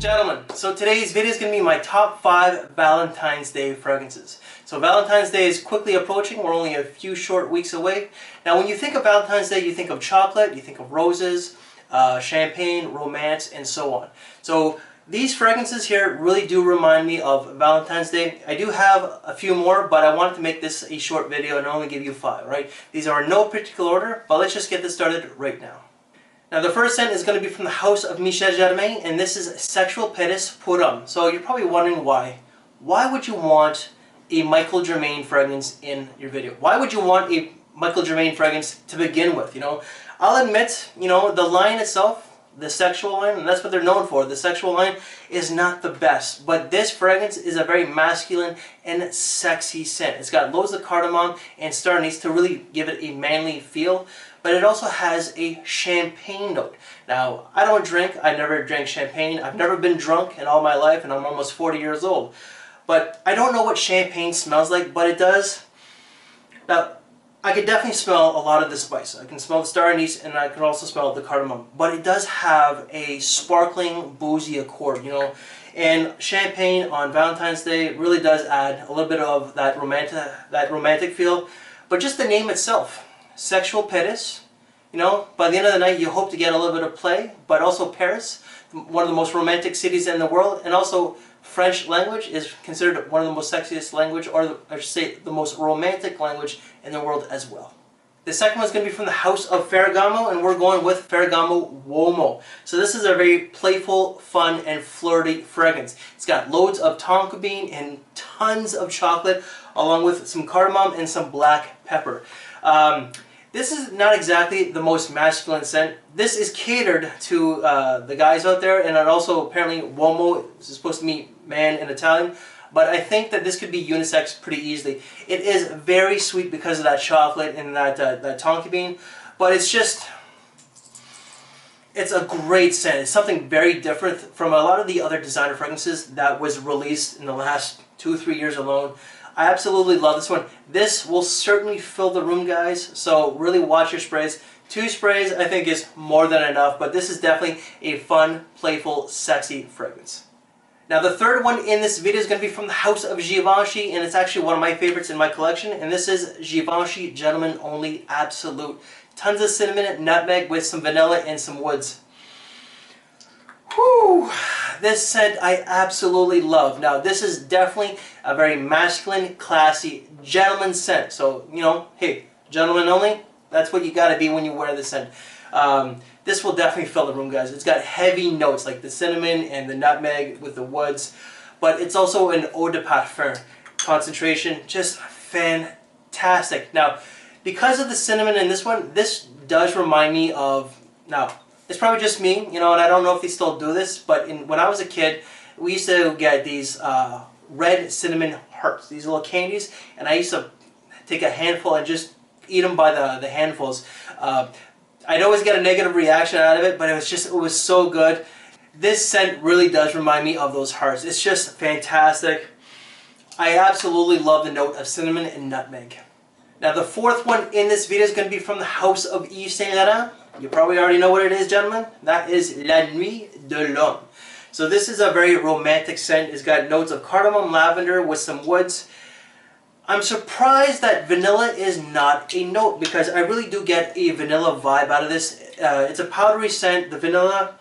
Gentlemen, so today's video is going to be my top 5 Valentine's Day fragrances. So Valentine's Day is quickly approaching. We're only a few short weeks away. Now when you think of Valentine's Day, you think of chocolate, you think of roses, champagne, romance, and so on. So these fragrances here really do remind me of Valentine's Day. I do have a few more, but I wanted to make this a short video and only give you 5, right? These are in no particular order, but let's just get this started right now. Now the first scent is going to be from the house of Michel Germain, and this is Sexual Petits pour Homme. So you're probably wondering why. Why would you want a Michael Germain fragrance in your video? Why would you want a Michael Germain fragrance to begin with? You know, I'll admit, you know, the line itself, the sexual line, and that's what they're known for, the sexual line is not the best. But this fragrance is a very masculine and sexy scent. It's got loads of cardamom and star anise to really give it a manly feel. But it also has a champagne note. Now, I don't drink. I never drank champagne. I've never been drunk in all my life, and I'm almost 40 years old. But I don't know what champagne smells like, but it does. Now, I could definitely smell a lot of the spice. I can smell the star anise, and I can also smell the cardamom. But it does have a sparkling, boozy accord, you know. And champagne on Valentine's Day really does add a little bit of that romantic feel. But just the name itself, Sexual Petits, you know, by the end of the night you hope to get a little bit of play, but also Paris, one of the most romantic cities in the world, and also French language is considered one of the most sexiest language, or I should say the most romantic language in the world as well. The second one is going to be from the house of Ferragamo, and we're going with Ferragamo Uomo. So this is a very playful, fun, and flirty fragrance. It's got loads of tonka bean and tons of chocolate, along with some cardamom and some black pepper. This is not exactly the most masculine scent. This is catered to the guys out there, and it also apparently Uomo is supposed to mean man in Italian. But I think that this could be unisex pretty easily. It is very sweet because of that chocolate and that tonka bean, but it's a great scent. It's something very different from a lot of the other designer fragrances that was released in the last 2-3 years alone. I absolutely love this one. This will certainly fill the room, guys, so really watch your sprays. 2 sprays I think is more than enough, but this is definitely a fun, playful, sexy fragrance. Now the third one in this video is going to be from the house of Givenchy, and it's actually one of my favorites in my collection, and this is Givenchy Gentleman Only Absolute. Tons of cinnamon, nutmeg with some vanilla and some woods. Whew! This scent I absolutely love. Now this is definitely a very masculine, classy, gentleman scent. So, you know, hey, gentlemen only, that's what you gotta be when you wear this scent. This will definitely fill the room, guys. It's got heavy notes like the cinnamon and the nutmeg with the woods, but it's also an eau de parfum concentration, just fantastic. Now, because of the cinnamon in this one, this does remind me of, now, it's probably just me, you know, and I don't know if they still do this, but when I was a kid, we used to get these red cinnamon hearts, these little candies, and I used to take a handful and just eat them by the handfuls. I'd always get a negative reaction out of it, but it was so good. This scent really does remind me of those hearts. It's just fantastic. I absolutely love the note of cinnamon and nutmeg. Now the fourth one in this video is going to be from the house of Yves Saint Laurent. You probably already know what it is, gentlemen. That is La Nuit de l'Homme. So this is a very romantic scent. It's got notes of cardamom, lavender with some woods. I'm surprised that vanilla is not a note, because I really do get a vanilla vibe out of this. It's a powdery scent. The vanilla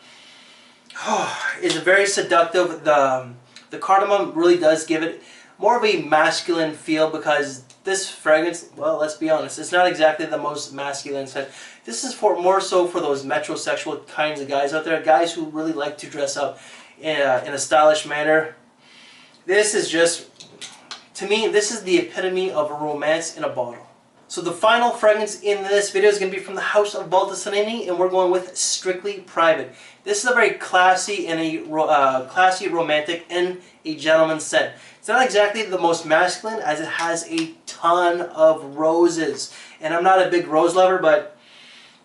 is very seductive. The cardamom really does give it more of a masculine feel, because this fragrance, well, let's be honest, it's not exactly the most masculine scent. This is more so for those metrosexual kinds of guys out there, guys who really like to dress up in a stylish manner. This is just, to me, this is the epitome of a romance in a bottle. So the final fragrance in this video is going to be from the house of Valentine, and we're going with Strictly Private. This is a very classy and classy, romantic, and a gentleman scent. It's not exactly the most masculine, as it has a ton of roses. And I'm not a big rose lover, but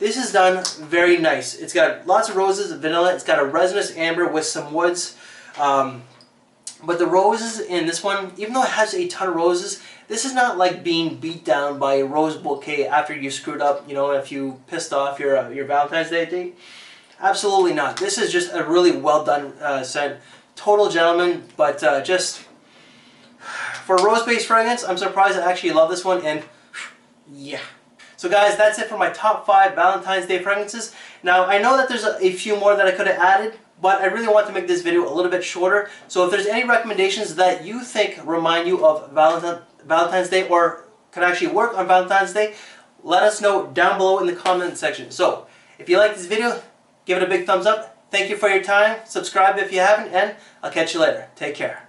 this is done very nice. It's got lots of roses, vanilla. It's got a resinous amber with some woods. But the roses in this one, even though it has a ton of roses, this is not like being beat down by a rose bouquet after you screwed up, you know, if you pissed off your Valentine's Day date. Absolutely not. This is just a really well done scent. Total gentleman, but just for a rose-based fragrance, I'm surprised I actually love this one, and yeah. So guys, that's it for my top 5 Valentine's Day fragrances. Now, I know that there's a few more that I could have added, but I really want to make this video a little bit shorter. So if there's any recommendations that you think remind you of Valentine's Day or could actually work on Valentine's Day, let us know down below in the comment section. So if you like this video, give it a big thumbs up. Thank you for your time. Subscribe if you haven't, and I'll catch you later. Take care.